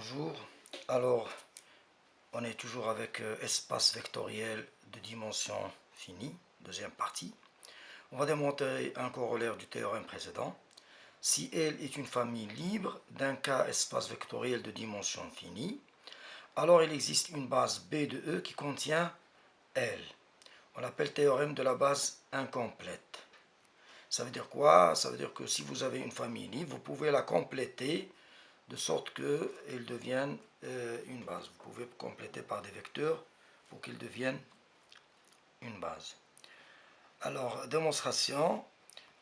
Bonjour, alors on est toujours avec espace vectoriel de dimension finie, deuxième partie. On va démontrer un corollaire du théorème précédent. Si L est une famille libre d'un K espace vectoriel de dimension finie, alors il existe une base B de E qui contient L. On l'appelle théorème de la base incomplète. Ça veut dire quoi? Ça veut dire que si vous avez une famille libre, vous pouvez la compléter de sorte qu'elle devienne une base. Vous pouvez compléter par des vecteurs pour qu'ils deviennent une base. Alors, démonstration,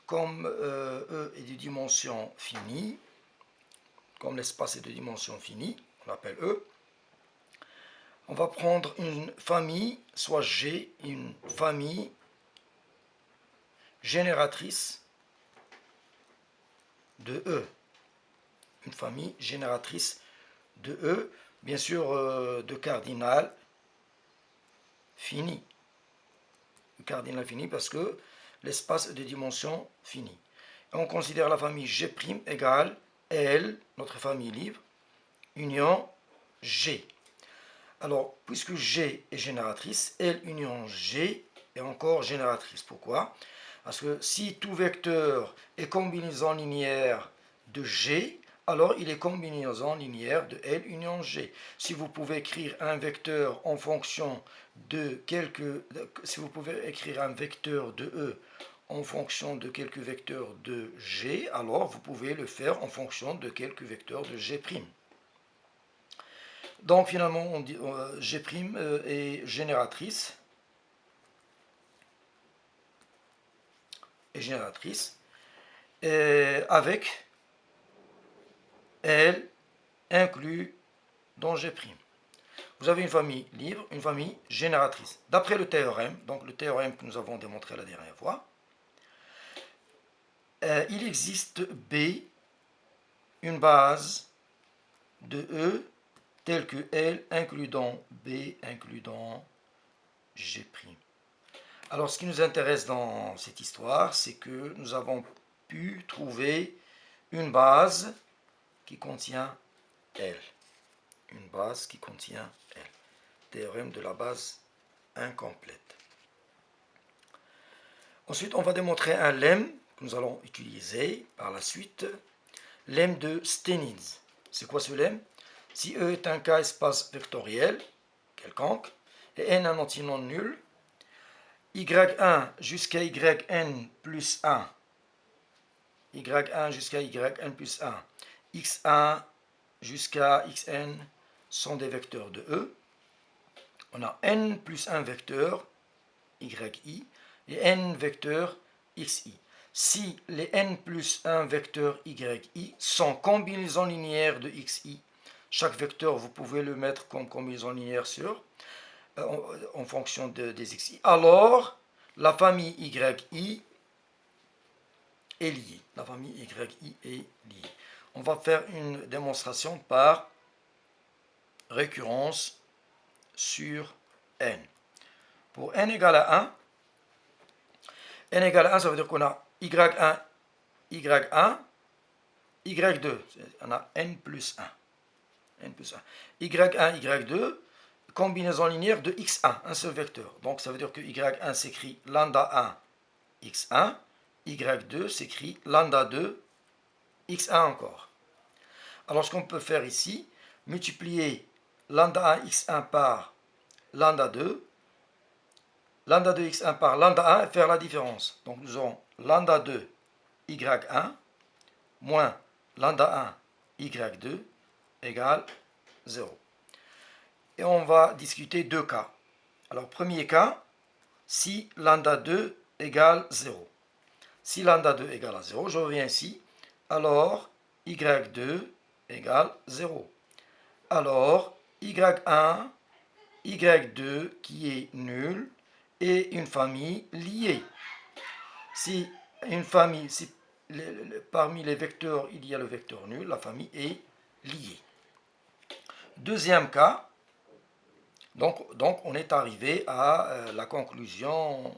comme E est de dimension finie, comme l'espace est de dimension finie, on l'appelle E, on va prendre une famille, soit G, une famille génératrice de E. Une famille génératrice de E, bien sûr de cardinal fini. Cardinal fini parce que l'espace est de dimension finie. Et on considère la famille G' égale L, notre famille libre, union G. Alors, puisque G est génératrice, L union G est encore génératrice. Pourquoi? Parce que si tout vecteur est combinaison linéaire de G, alors il est combinaison linéaire de L union G. Si vous pouvez écrire un vecteur en fonction de quelques... Si vous pouvez écrire un vecteur de E en fonction de quelques vecteurs de G, alors vous pouvez le faire en fonction de quelques vecteurs de G'. Donc finalement, on dit, G' est génératrice. Avec L inclus dans G'. Vous avez une famille libre, une famille génératrice. D'après le théorème, donc le théorème que nous avons démontré la dernière fois, il existe B, une base de E telle que L inclus dans B inclus dans G'. Alors ce qui nous intéresse dans cette histoire, c'est que nous avons pu trouver une base qui contient L. Une base qui contient L. Théorème de la base incomplète. Ensuite, on va démontrer un lemme que nous allons utiliser par la suite. Lemme de Steinitz. C'est quoi ce lemme? Si E est un K espace vectoriel quelconque, et N un antinom nul, Y1 jusqu'à Yn plus 1, Y1 jusqu'à Yn plus 1, X1 jusqu'à Xn sont des vecteurs de E. On a N plus 1 vecteur, Yi, et N vecteurs Xi. Si les N plus 1 vecteurs Yi sont combinaisons linéaires de Xi, chaque vecteur, vous pouvez le mettre comme combinaison linéaire sur, en fonction des Xi, alors la famille Yi est liée. La famille Yi est liée. On va faire une démonstration par récurrence sur N. Pour N égale à 1, ça veut dire qu'on a Y1, Y1, Y2, on a N plus 1. N plus 1. Y1, Y2, combinaison linéaire de X1, un seul vecteur. Donc ça veut dire que Y1 s'écrit lambda 1, X1, Y2 s'écrit lambda 2, X1 encore. Alors ce qu'on peut faire ici, multiplier lambda 1, X1 par lambda 2 x1 par lambda 1 et faire la différence. Donc nous aurons lambda 2 y1 moins lambda 1 y2 égale 0. Et on va discuter deux cas. Alors premier cas, si lambda 2 égale 0. Si lambda 2 égale à 0, je reviens ici, alors y2 égale 0. Alors y1, y2 qui est nul, et une famille liée. Si parmi les vecteurs il y a le vecteur nul, la famille est liée. Deuxième cas, donc on est arrivé à la conclusion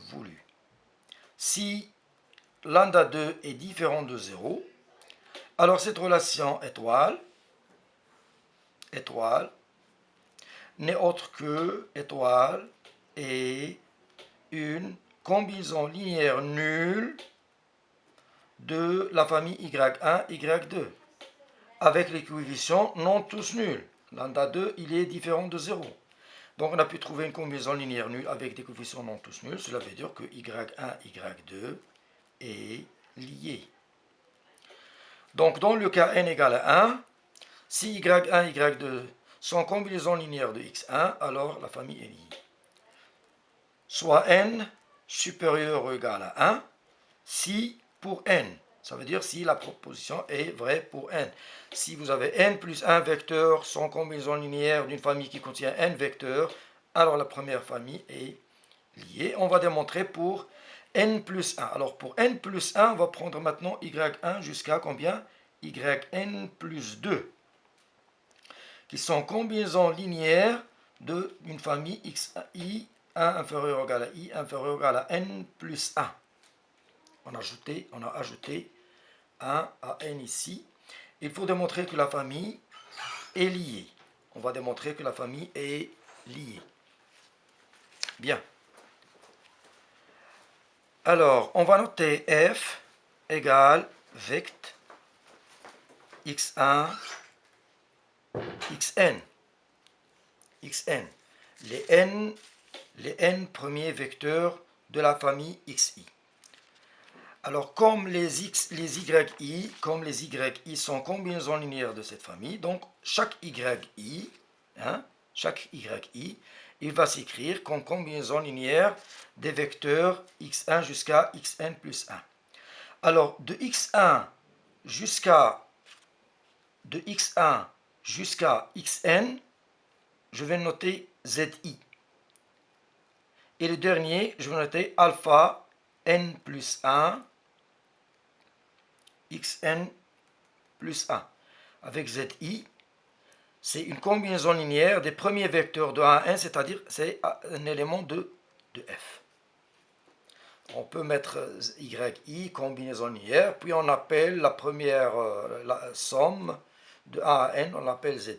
voulue. Si lambda 2 est différent de 0, alors cette relation étoile étoile n'est autre que étoile et une combinaison linéaire nulle de la famille Y1, Y2, avec les coefficients non tous nuls. Lambda 2, il est différent de 0. Donc on a pu trouver une combinaison linéaire nulle avec des coefficients non tous nuls. Cela veut dire que Y1, Y2 est lié. Donc dans le cas n égale à 1, si Y1, Y2 sont combinaisons linéaires de X1, alors la famille est liée. Soit n supérieur ou égal à 1, si pour n. Ça veut dire si la proposition est vraie pour n. Si vous avez n plus 1 vecteur sans combinaison linéaire d'une famille qui contient n vecteurs, alors la première famille est liée. On va démontrer pour n plus 1. Alors pour n plus 1, on va prendre maintenant y1 jusqu'à combien? Yn plus 2, qui sont combinaisons linéaires d'une famille xi, 1 inférieur ou égal à i inférieur ou égal à n plus 1. On a ajouté 1 à n ici. Il faut démontrer que la famille est liée. On va démontrer que la famille est liée. Bien. Alors, on va noter f égale vect x1, xn. xn. Les n premiers vecteurs de la famille xi. Alors, comme les yi sont combinaisons linéaires de cette famille, donc chaque yi, il va s'écrire comme combinaison linéaire des vecteurs x1 jusqu'à xn plus 1. Alors, de x1 jusqu'à xn, je vais noter zi. Et le dernier, je vais noter alpha n plus 1 xn plus 1. Avec zi, c'est une combinaison linéaire des premiers vecteurs de 1 à n, c'est-à-dire c'est un élément de f. On peut mettre yi, combinaison linéaire, puis on appelle la première la somme de 1 à n, on l'appelle zi.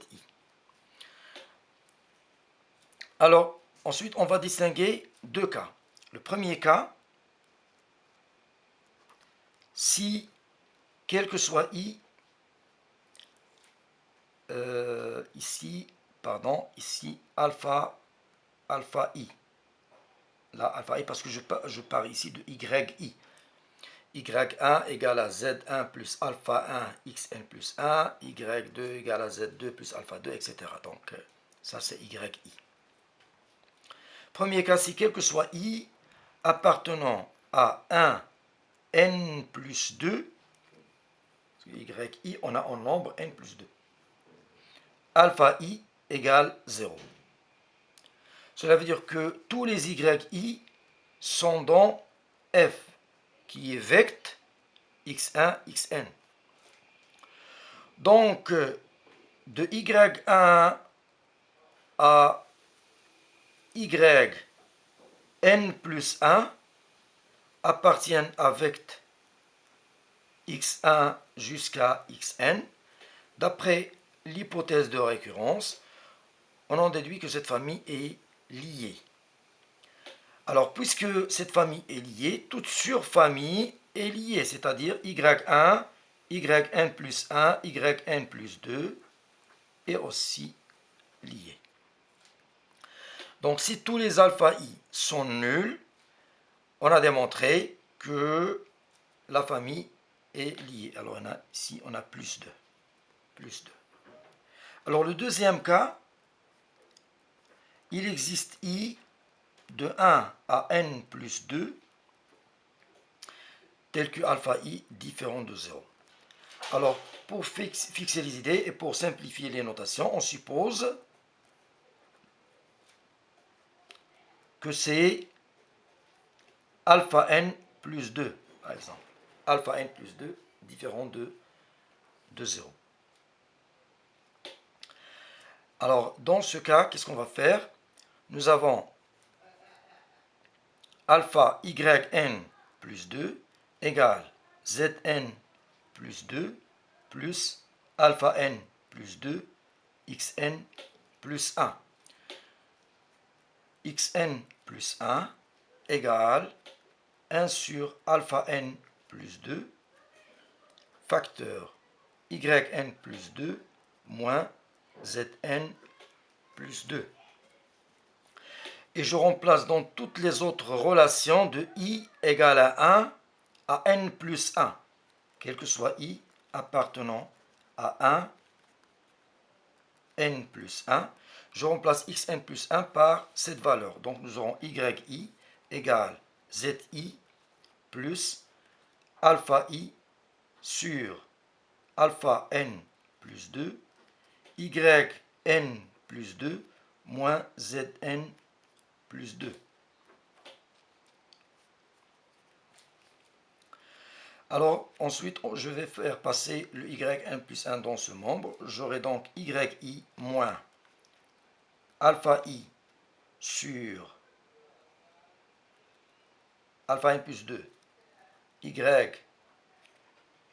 Alors, ensuite, on va distinguer deux cas. Le premier cas, si, quel que soit i, ici alpha i. Là, alpha i, parce que je pars ici de yi. y1 égale à z1 plus alpha 1 xn plus 1, y2 égale à z2 plus alpha 2, etc. Donc, ça c'est yi. Premier cas, si quel que soit i appartenant à 1 n plus 2, yi, on a en nombre n plus 2. Alpha i égale 0. Cela veut dire que tous les yi sont dans f, qui est vect x1, xn. Donc, de y1 à yn plus 1 appartiennent à vect x1 jusqu'à xn. D'après l'hypothèse de récurrence, on en déduit que cette famille est liée. Alors, puisque cette famille est liée, toute surfamille est liée, c'est-à-dire y1, yn plus 1, yn plus 2 est aussi liée. Donc, si tous les alpha i sont nuls, on a démontré que la famille est liée. Alors, ici, on a plus 2. Alors, le deuxième cas, il existe i de 1 à n plus 2, tel que alpha i différent de 0. Alors, pour fixer les idées et pour simplifier les notations, on suppose que c'est alpha n plus 2, par exemple. Alpha n plus 2 différent de 0. Alors, dans ce cas, qu'est-ce qu'on va faire? Nous avons alpha yn plus 2 égale zn plus 2 plus alpha n plus 2 xn plus 1. Xn plus 1 égale 1 sur alpha n plus 2 facteur yn plus 2 moins zn plus 2. Et je remplace dans toutes les autres relations de i égale à 1 à n plus 1, quel que soit i appartenant à 1, n plus 1. Je remplace xn plus 1 par cette valeur. Donc nous aurons yi égale zi plus alpha i sur alpha n plus 2, yn plus 2 moins zn plus 2. Alors ensuite je vais faire passer le yn plus 1 dans ce membre. J'aurai donc yi moins alpha i sur alpha n plus 2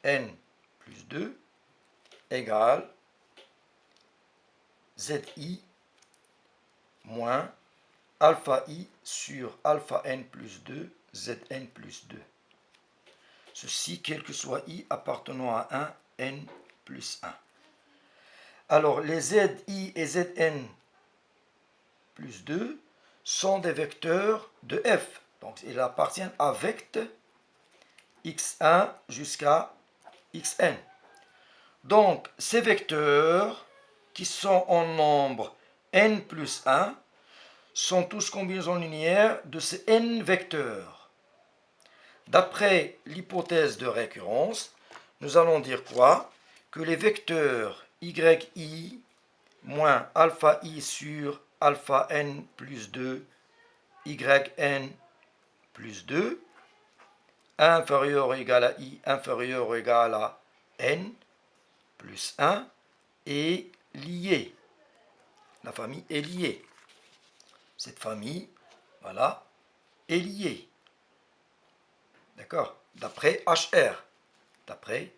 yn plus 2 égale zi moins alpha i sur alpha n plus 2 zn plus 2. Ceci quel que soit i appartenant à 1 n plus 1. Alors les zi et zn plus 2 sont des vecteurs de f. Donc ils appartiennent à vecte x1 jusqu'à xn. Donc ces vecteurs qui sont en nombre n plus 1 sont tous combinaisons linéaires de ces n vecteurs. D'après l'hypothèse de récurrence, nous allons dire quoi? Que les vecteurs yi moins alpha i sur alpha n plus 2 yn plus 2 inférieur ou égal à i inférieur ou égal à n plus 1 est lié. La famille est liée. Cette famille, voilà, est liée. D'accord? D'après HR. D'après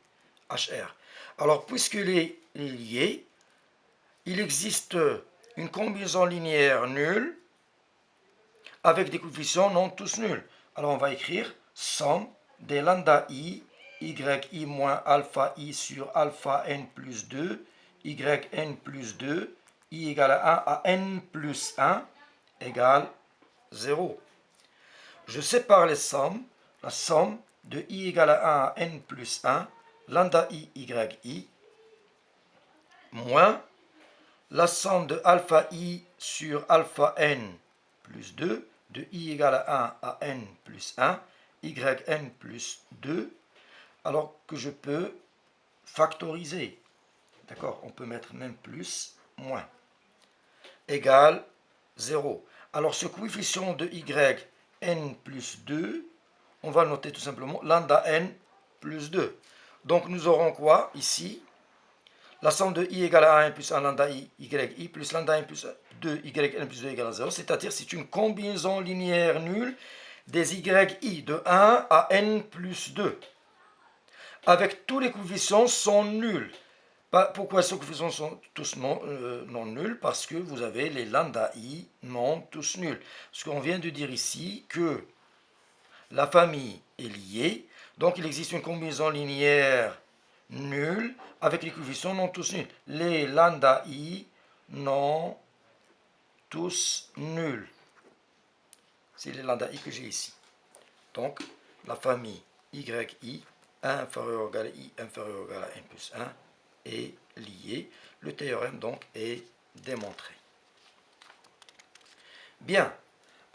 HR. Alors, puisqu'il est lié, il existe une combinaison linéaire nulle avec des coefficients non tous nuls. Alors, on va écrire somme des lambda i, yi moins alpha i sur alpha n plus 2, yn plus 2, i égale à 1 à n plus 1 égale 0. Je sépare les sommes. La somme de i égale à 1 à n plus 1, lambda i, yi, moins la somme de alpha i sur alpha n plus 2, de i égale à 1 à n plus 1, yn plus 2, alors que je peux factoriser. D'accord? On peut mettre même plus, moins, égale 0. Alors ce coefficient de yn plus 2, on va noter tout simplement lambda n plus 2. Donc nous aurons quoi ici? La somme de i égale à 1 plus 1 lambda i, yi plus lambda n plus 2, yn plus 2 égale à 0. C'est-à-dire c'est une combinaison linéaire nulle des yi de 1 à n plus 2. Avec tous les coefficients sont nuls. Pourquoi ces coefficients sont tous non nuls? Parce que vous avez les lambda i non tous nuls. Parce qu'on vient de dire ici que la famille est liée, donc il existe une combinaison linéaire nulle avec les coefficients non tous nuls. Les lambda i non tous nuls. C'est les lambda i que j'ai ici. Donc la famille yi inférieur ou égal à i inférieur ou égal à n plus 1 est liée. Le théorème donc est démontré. Bien.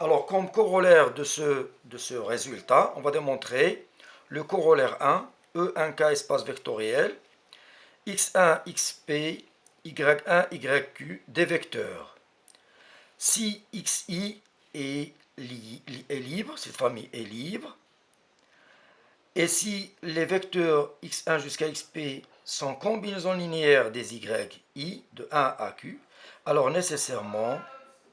Alors, comme corollaire de ce résultat, on va démontrer le corollaire 1, E1K espace vectoriel, x1, xp, y1, yq, des vecteurs. Si xi est libre, cette famille est libre, et si les vecteurs x1 jusqu'à xp sont combinaisons linéaires des yi de 1 à q, alors nécessairement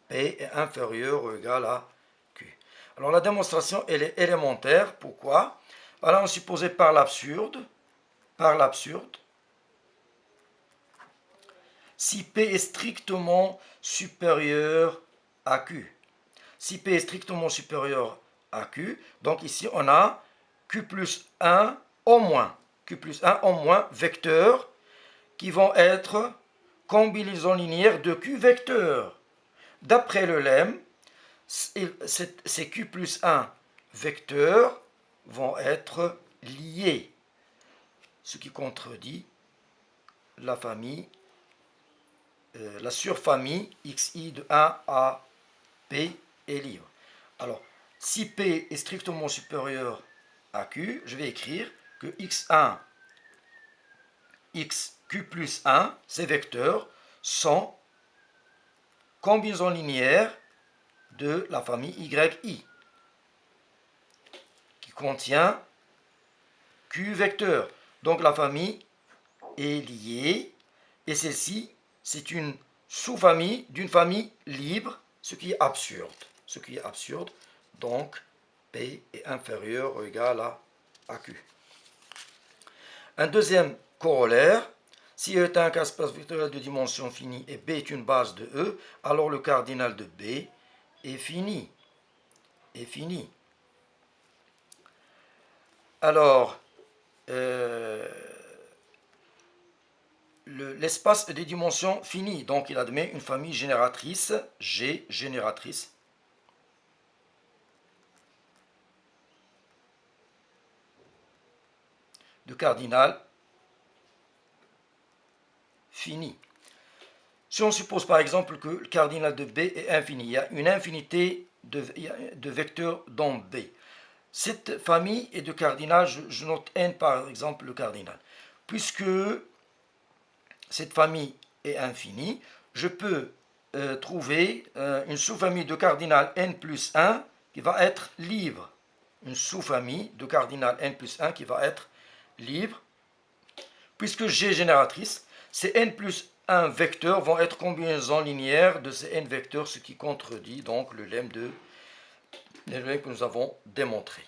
P est inférieur ou égal à Q. Alors la démonstration elle est élémentaire. Pourquoi? Alors on supposait par l'absurde si P est strictement supérieur à Q. Si P est strictement supérieur à Q, donc ici on a Q plus 1 au moins. Q plus 1 au moins vecteurs qui vont être combinaisons linéaires de Q vecteurs. D'après le lemme, ces Q plus 1 vecteurs vont être liés, ce qui contredit la famille, la surfamille xi de 1 à P est libre. Alors, si P est strictement supérieur à Q, je vais écrire que x1, xq plus 1, ces vecteurs sont combinaisons linéaires de la famille yi, qui contient Q vecteurs. Donc la famille est liée, et celle-ci, c'est une sous-famille d'une famille libre, ce qui est absurde. Ce qui est absurde, donc P est inférieur ou égal à Q. Un deuxième corollaire, si E est un espace vectoriel de dimension finie et B est une base de E, alors le cardinal de B est fini. Alors, l'espace des dimensions finies, donc il admet une famille génératrice, G génératrice, de cardinal fini. Si on suppose par exemple que le cardinal de B est infini, il y a une infinité de vecteurs dans B. Cette famille est de cardinal, je note n par exemple le cardinal. Puisque cette famille est infinie, je peux trouver une sous-famille de cardinal n plus 1 qui va être libre. Une sous-famille de cardinal n plus 1 qui va être libre. Puisque G génératrice, ces n plus 1 vecteurs vont être combinaisons linéaires de ces n vecteurs, ce qui contredit donc le lemme que nous avons démontré.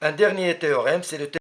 Un dernier théorème, c'est le théorème